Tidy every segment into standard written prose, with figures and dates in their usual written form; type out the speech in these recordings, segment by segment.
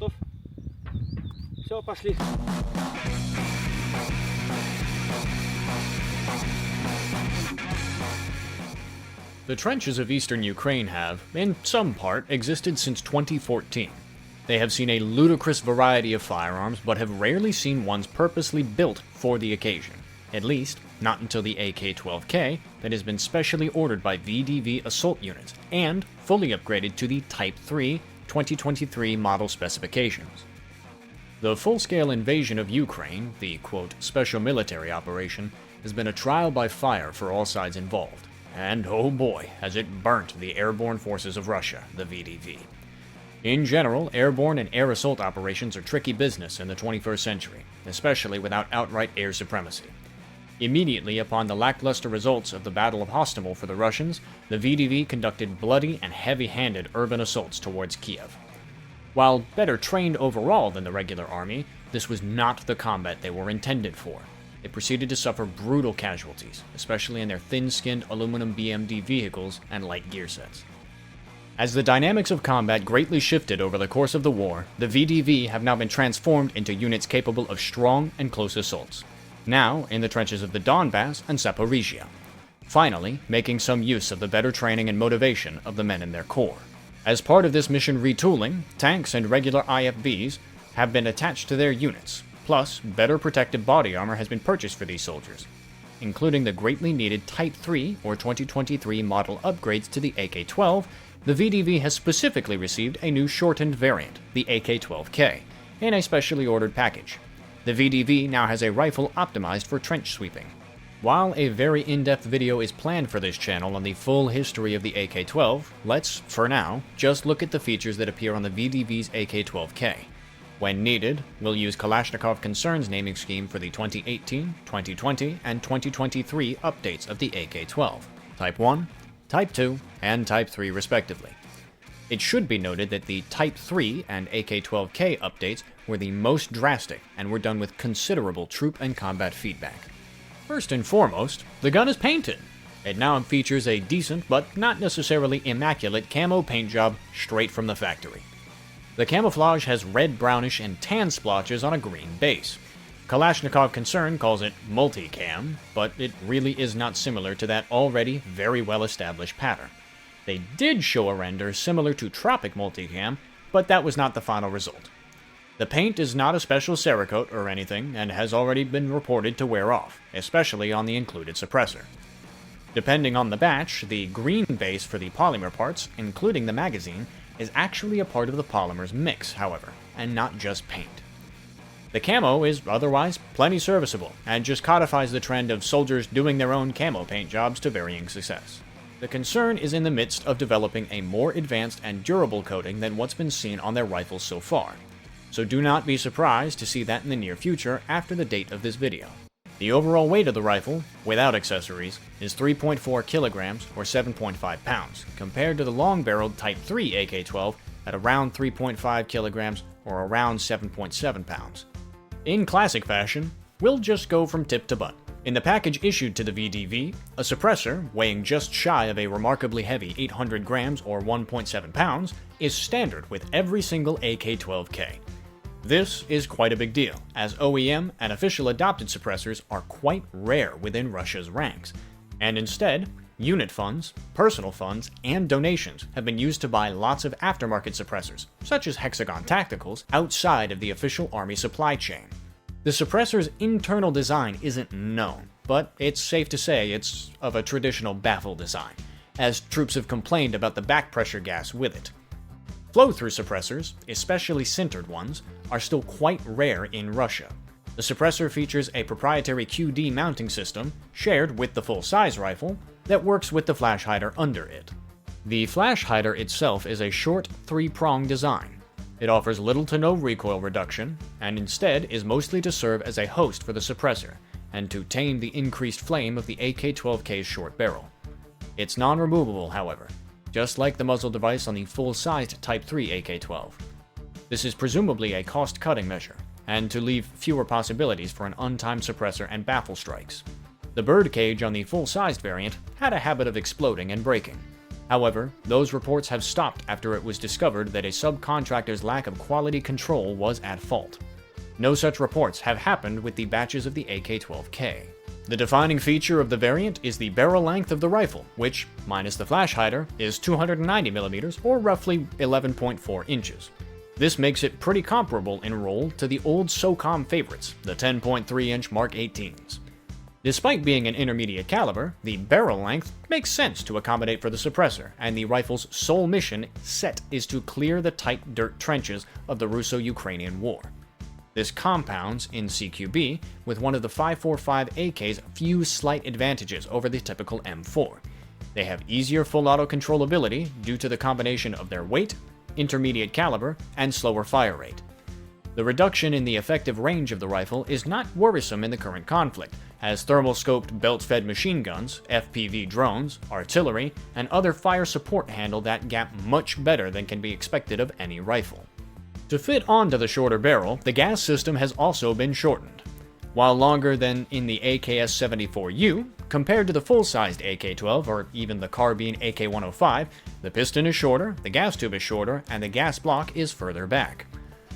Готов? Все, пошли. The trenches of eastern Ukraine have, in some part, existed since 2014. They have seen a ludicrous variety of firearms, but have rarely seen ones purposely built for the occasion. At least, not until the AK-12K, that has been specially ordered by VDV assault units, and fully upgraded to the Type 3 2023 model specifications. The full-scale invasion of Ukraine, the quote, special military operation, has been a trial by fire for all sides involved. And oh boy, has it burnt the Airborne Forces of Russia, the VDV. In general, airborne and air assault operations are tricky business in the 21st century, especially without outright air supremacy. Immediately upon the lackluster results of the Battle of Hostomel for the Russians, the VDV conducted bloody and heavy-handed urban assaults towards Kyiv. While better trained overall than the regular army, this was not the combat they were intended for. They proceeded to suffer brutal casualties, especially in their thin-skinned aluminum BMD vehicles and light gear sets. As the dynamics of combat greatly shifted over the course of the war, the VDV have now been transformed into units capable of strong and close assaults, now in the trenches of the Donbass and Zaporizhzhia, finally making some use of the better training and motivation of the men in their corps. As part of this mission retooling, tanks and regular IFVs have been attached to their units. Plus, better protective body armor has been purchased for these soldiers, including the greatly needed Type 3 or 2023 model upgrades to the AK-12. The VDV has specifically received a new shortened variant, the AK-12K, in a specially ordered package. The VDV now has a rifle optimized for trench sweeping. While a very in-depth video is planned for this channel on the full history of the AK-12, let's, for now, just look at the features that appear on the VDV's AK-12K. When needed, we'll use Kalashnikov Concern's naming scheme for the 2018, 2020, and 2023 updates of the AK-12, Type 1, Type 2, and Type 3 respectively. It should be noted that the Type 3 and AK-12K updates were the most drastic and were done with considerable troop and combat feedback. First and foremost, the gun is painted. It now features a decent but not necessarily immaculate camo paint job straight from the factory. The camouflage has red, brownish, and tan splotches on a green base. Kalashnikov Concern calls it multicam, but it really is not similar to that already very well-established pattern. They did show a render similar to Tropic multicam, but that was not the final result. The paint is not a special Cerakote or anything, and has already been reported to wear off, especially on the included suppressor. Depending on the batch, the green base for the polymer parts, including the magazine, is actually a part of the polymer's mix, however, and not just paint. The camo is otherwise plenty serviceable, and just codifies the trend of soldiers doing their own camo paint jobs to varying success. The Concern is in the midst of developing a more advanced and durable coating than what's been seen on their rifles so far, so do not be surprised to see that in the near future after the date of this video. The overall weight of the rifle, without accessories, is 3.4 kilograms or 7.5 pounds, compared to the long-barreled Type 3 AK-12 at around 3.5 kilograms or around 7.7 pounds. In classic fashion, we'll just go from tip to butt. In the package issued to the VDV, a suppressor, weighing just shy of a remarkably heavy 800 grams or 1.7 pounds, is standard with every single AK-12K. This is quite a big deal, as OEM and official adopted suppressors are quite rare within Russia's ranks, and instead, unit funds, personal funds, and donations have been used to buy lots of aftermarket suppressors, such as Hexagon Tacticals, outside of the official army supply chain. The suppressor's internal design isn't known, but it's safe to say it's of a traditional baffle design, as troops have complained about the back pressure gas with it. Flow-through suppressors, especially sintered ones, are still quite rare in Russia. The suppressor features a proprietary QD mounting system, shared with the full-size rifle, that works with the flash hider under it. The flash hider itself is a short, three-prong design. It offers little to no recoil reduction, and instead is mostly to serve as a host for the suppressor, and to tame the increased flame of the AK-12K's short barrel. It's non-removable, however, just like the muzzle device on the full-sized Type 3 AK-12. This is presumably a cost-cutting measure, and to leave fewer possibilities for an untimed suppressor and baffle strikes. The bird cage on the full-sized variant had a habit of exploding and breaking. However, those reports have stopped after it was discovered that a subcontractor's lack of quality control was at fault. No such reports have happened with the batches of the AK-12K. The defining feature of the variant is the barrel length of the rifle, which, minus the flash hider, is 290mm or roughly 11.4 inches. This makes it pretty comparable in roll to the old SOCOM favorites, the 10.3-inch Mark 18s. Despite being an intermediate caliber, the barrel length makes sense to accommodate for the suppressor, and the rifle's sole mission set is to clear the tight dirt trenches of the Russo-Ukrainian War. This compounds in CQB with one of the 5.45 AK's few slight advantages over the typical M4. They have easier full auto controllability due to the combination of their weight, intermediate caliber, and slower fire rate. The reduction in the effective range of the rifle is not worrisome in the current conflict, as thermal-scoped belt-fed machine guns, FPV drones, artillery, and other fire support handle that gap much better than can be expected of any rifle. To fit onto the shorter barrel, the gas system has also been shortened. While longer than in the AKS-74U, compared to the full-sized AK-12 or even the carbine AK-105, the piston is shorter, the gas tube is shorter, and the gas block is further back.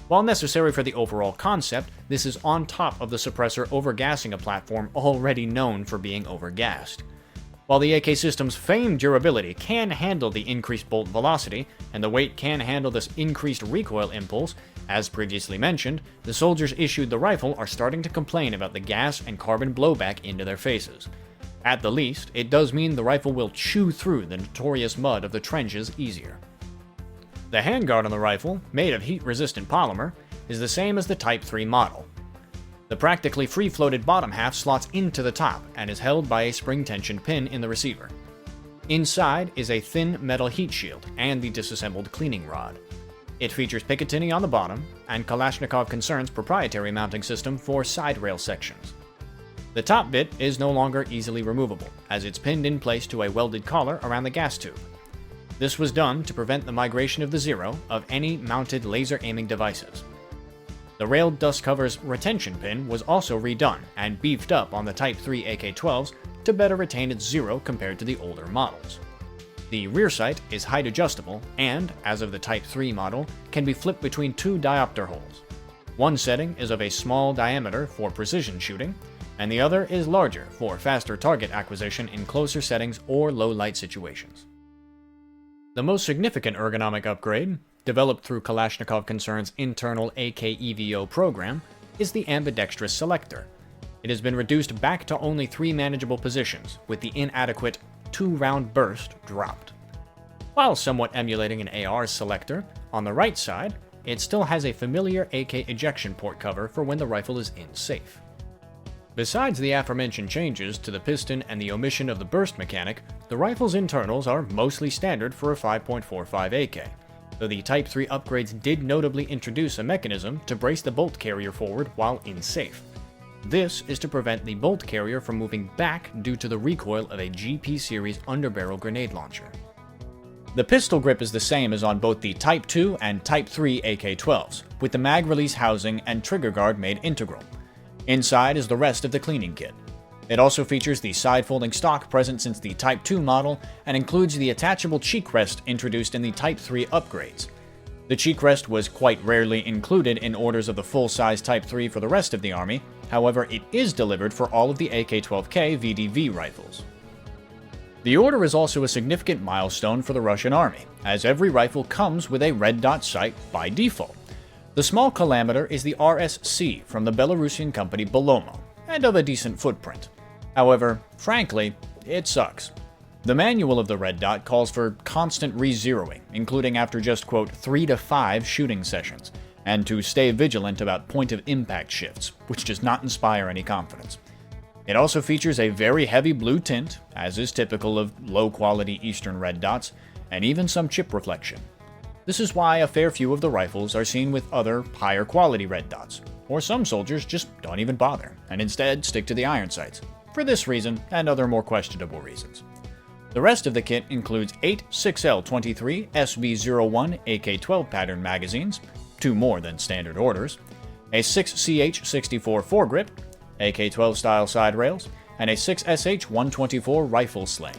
While necessary for the overall concept, this is on top of the suppressor overgassing a platform already known for being overgassed. While the AK system's famed durability can handle the increased bolt velocity, and the weight can handle this increased recoil impulse, as previously mentioned, the soldiers issued the rifle are starting to complain about the gas and carbon blowback into their faces. At the least, it does mean the rifle will chew through the notorious mud of the trenches easier. The handguard on the rifle, made of heat-resistant polymer, is the same as the Type 3 model. The practically free-floated bottom half slots into the top and is held by a spring-tensioned pin in the receiver. Inside is a thin metal heat shield and the disassembled cleaning rod. It features Picatinny on the bottom and Kalashnikov Concern's proprietary mounting system for side rail sections. The top bit is no longer easily removable, as it's pinned in place to a welded collar around the gas tube. This was done to prevent the migration of the Zero of any mounted laser aiming devices. The railed dust cover's retention pin was also redone and beefed up on the Type 3 AK-12s to better retain its Zero compared to the older models. The rear sight is height adjustable and, as of the Type 3 model, can be flipped between two diopter holes. One setting is of a small diameter for precision shooting, and the other is larger for faster target acquisition in closer settings or low light situations. The most significant ergonomic upgrade, developed through Kalashnikov Concern's internal AK-EVO program, is the ambidextrous selector. It has been reduced back to only 3 manageable positions, with the inadequate 2-round burst dropped. While somewhat emulating an AR's selector, on the right side, it still has a familiar AK ejection port cover for when the rifle is in safe. Besides the aforementioned changes to the piston and the omission of the burst mechanic, the rifle's internals are mostly standard for a 5.45 AK, though the Type 3 upgrades did notably introduce a mechanism to brace the bolt carrier forward while in safe. This is to prevent the bolt carrier from moving back due to the recoil of a GP series underbarrel grenade launcher. The pistol grip is the same as on both the Type 2 and Type 3 AK-12s, with the mag release housing and trigger guard made integral. Inside is the rest of the cleaning kit. It also features the side-folding stock present since the Type 2 model and includes the attachable cheek rest introduced in the Type 3 upgrades. The cheek rest was quite rarely included in orders of the full-size Type 3 for the rest of the Army, however it is delivered for all of the AK-12K VDV rifles. The order is also a significant milestone for the Russian Army, as every rifle comes with a red dot sight by default. The small kilometer is the RSC from the Belarusian company Belomo, and of a decent footprint. However, frankly, it sucks. The manual of the red dot calls for constant re-zeroing, including after just, quote, 3 to 5 shooting sessions, and to stay vigilant about point of impact shifts, which does not inspire any confidence. It also features a very heavy blue tint, as is typical of low-quality Eastern red dots, and even some chip reflection. This is why a fair few of the rifles are seen with other, higher quality red dots, or some soldiers just don't even bother, and instead stick to the iron sights, for this reason and other more questionable reasons. The rest of the kit includes 8 6L23 SV01 AK-12 pattern magazines, 2 more than standard orders, a 6CH64 foregrip, AK-12 style side rails, and a 6SH124 rifle sling.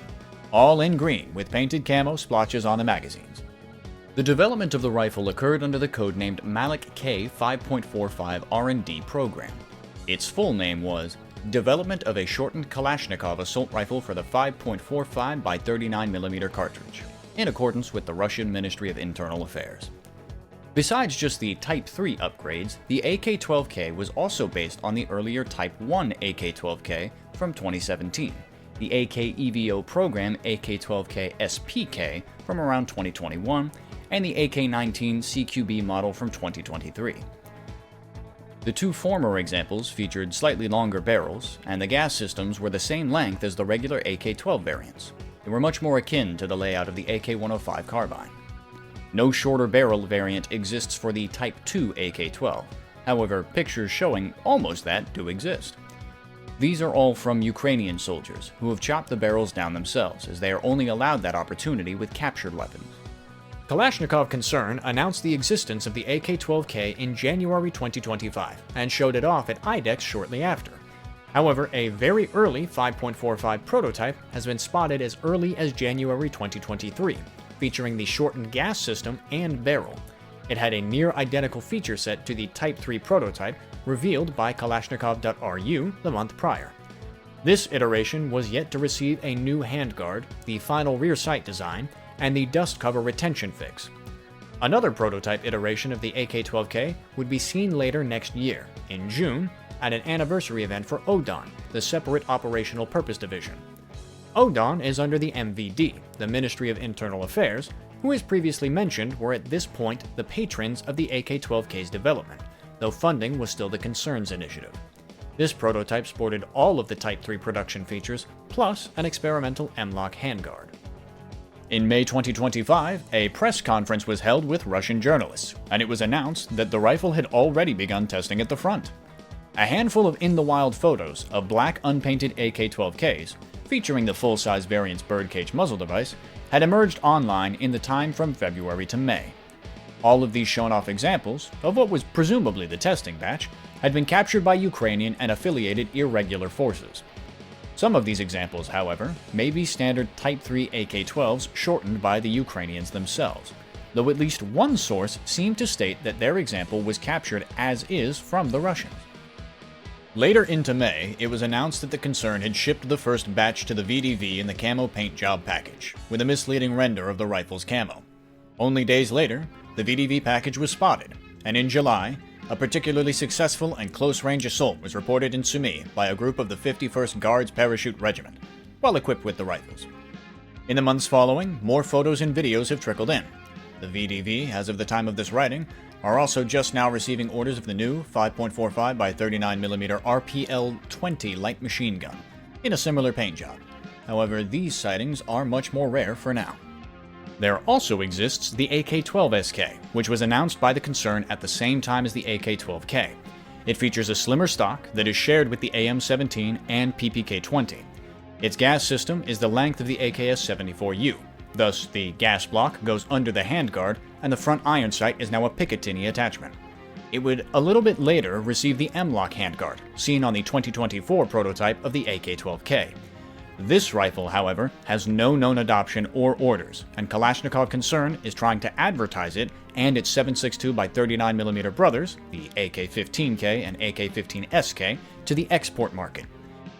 all in green with painted camo splotches on the magazines. The development of the rifle occurred under the codenamed Malik K 5.45 R&D program. Its full name was Development of a Shortened Kalashnikov Assault Rifle for the 5.45 by 39mm cartridge, in accordance with the Russian Ministry of Internal Affairs. Besides just the Type 3 upgrades, the AK-12K was also based on the earlier Type 1 AK-12K from 2017, the AK-EVO program AK-12K SPK from around 2021, and the AK-19 CQB model from 2023. The two former examples featured slightly longer barrels, and the gas systems were the same length as the regular AK-12 variants. They were much more akin to the layout of the AK-105 carbine. No shorter barrel variant exists for the Type 2 AK-12, however, pictures showing almost that do exist. These are all from Ukrainian soldiers, who have chopped the barrels down themselves, as they are only allowed that opportunity with captured weapons. Kalashnikov Concern announced the existence of the AK-12K in January 2025 and showed it off at IDEX shortly after. However, a very early 5.45 prototype has been spotted as early as January 2023, featuring the shortened gas system and barrel. It had a near-identical feature set to the Type 3 prototype revealed by Kalashnikov.ru the month prior. This iteration was yet to receive a new handguard, the final rear sight design, and the dust cover retention fix. Another prototype iteration of the AK-12K would be seen later next year, in June, at an anniversary event for ODON, the Separate Operational Purpose Division. ODON is under the MVD, the Ministry of Internal Affairs, who as previously mentioned were at this point the patrons of the AK-12K's development, though funding was still the Concern's initiative. This prototype sported all of the Type 3 production features, plus an experimental M-LOK handguard. In May 2025, a press conference was held with Russian journalists, and it was announced that the rifle had already begun testing at the front. A handful of in-the-wild photos of black unpainted AK-12Ks, featuring the full-size variant's birdcage muzzle device, had emerged online in the time from February to May. All of these shown-off examples, of what was presumably the testing batch, had been captured by Ukrainian and affiliated irregular forces. Some of these examples, however, may be standard Type 3 AK-12s shortened by the Ukrainians themselves, though at least one source seemed to state that their example was captured as is from the Russians. Later into May, it was announced that the Concern had shipped the first batch to the VDV in the camo paint job package, with a misleading render of the rifle's camo. Only days later, the VDV package was spotted, and in July, a particularly successful and close-range assault was reported in Sumy by a group of the 51st Guards Parachute Regiment, well equipped with the rifles. In the months following, more photos and videos have trickled in. The VDV, as of the time of this writing, are also just now receiving orders of the new 5.45 by 39mm RPL-20 light machine gun, in a similar paint job. However, these sightings are much more rare for now. There also exists the AK-12SK, which was announced by the Concern at the same time as the AK-12K. It features a slimmer stock that is shared with the AM-17 and PPK-20. Its gas system is the length of the AKS-74U. Thus, the gas block goes under the handguard, and the front iron sight is now a Picatinny attachment. It would a little bit later receive the M-LOK handguard, seen on the 2024 prototype of the AK-12K. This rifle, however, has no known adoption or orders, and Kalashnikov Concern is trying to advertise it and its 7.62 by 39mm brothers, the AK-15K and AK-15SK, to the export market.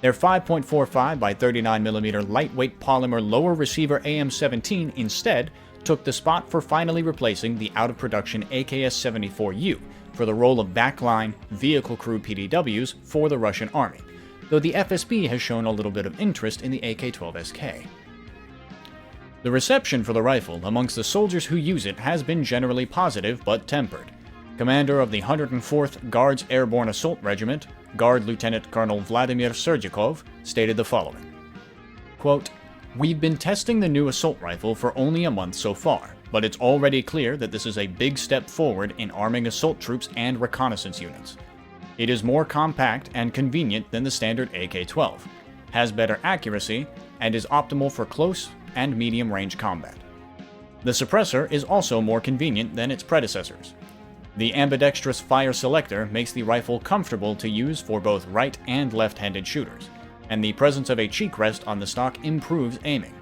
Their 5.45 by 39mm lightweight polymer lower receiver AM-17 instead took the spot for finally replacing the out-of-production AKS-74U for the role of backline vehicle crew PDWs for the Russian Army, though the FSB has shown a little bit of interest in the AK-12SK. The reception for the rifle amongst the soldiers who use it has been generally positive but tempered. Commander of the 104th Guards Airborne Assault Regiment, Guard Lieutenant Colonel Vladimir Serdyakov, stated the following, quote, "We've been testing the new assault rifle for only a month so far, but it's already clear that this is a big step forward in arming assault troops and reconnaissance units. It is more compact and convenient than the standard AK-12, has better accuracy, and is optimal for close and medium-range combat. The Suppressor is also more convenient than its predecessors. The ambidextrous fire selector makes the rifle comfortable to use for both right and left-handed shooters, and the presence of a cheek rest on the stock improves aiming.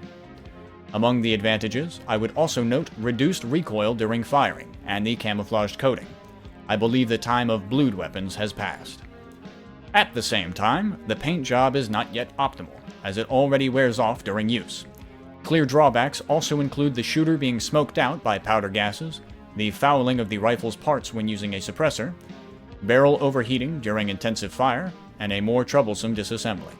Among the advantages, I would also note reduced recoil during firing and the camouflaged coating. I believe the time of blued weapons has passed. At the same time, the paint job is not yet optimal, as it already wears off during use. Clear drawbacks also include the shooter being smoked out by powder gases, the fouling of the rifle's parts when using a suppressor, barrel overheating during intensive fire, and a more troublesome disassembly.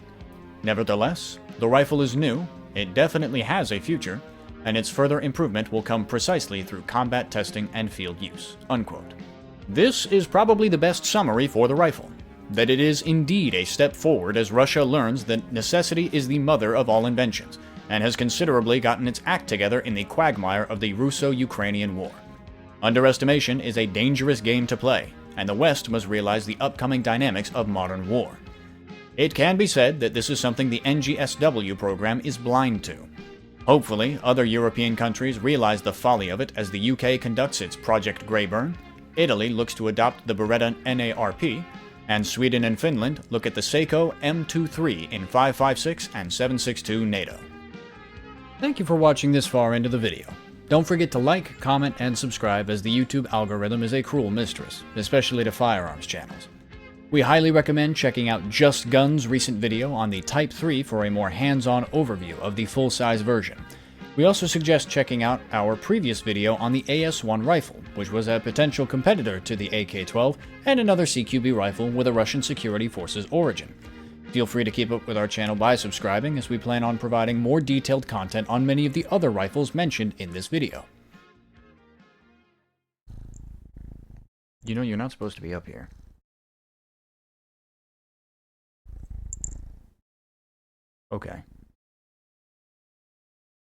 Nevertheless, the rifle is new, it definitely has a future, and its further improvement will come precisely through combat testing and field use." Unquote. This is probably the best summary for the rifle, that it is indeed a step forward as Russia learns that necessity is the mother of all inventions, and has considerably gotten its act together in the quagmire of the Russo-Ukrainian War. Underestimation is a dangerous game to play, and the West must realize the upcoming dynamics of modern war. It can be said that this is something the NGSW program is blind to. Hopefully, other European countries realize the folly of it as the UK conducts its Project Greyburn, Italy looks to adopt the Beretta NARP, and Sweden and Finland look at the Seiko M23 in 5.56 and 7.62 NATO. Thank you for watching this far into the video. Don't forget to like, comment, and subscribe, as the YouTube algorithm is a cruel mistress, especially to firearms channels. We highly recommend checking out Just Gun's recent video on the Type 3 for a more hands-on overview of the full-size version. We also suggest checking out our previous video on the AS-1 rifle, which was a potential competitor to the AK-12 and another CQB rifle with a Russian security forces origin. Feel free to keep up with our channel by subscribing, as we plan on providing more detailed content on many of the other rifles mentioned in this video. You know, you're not supposed to be up here. Okay.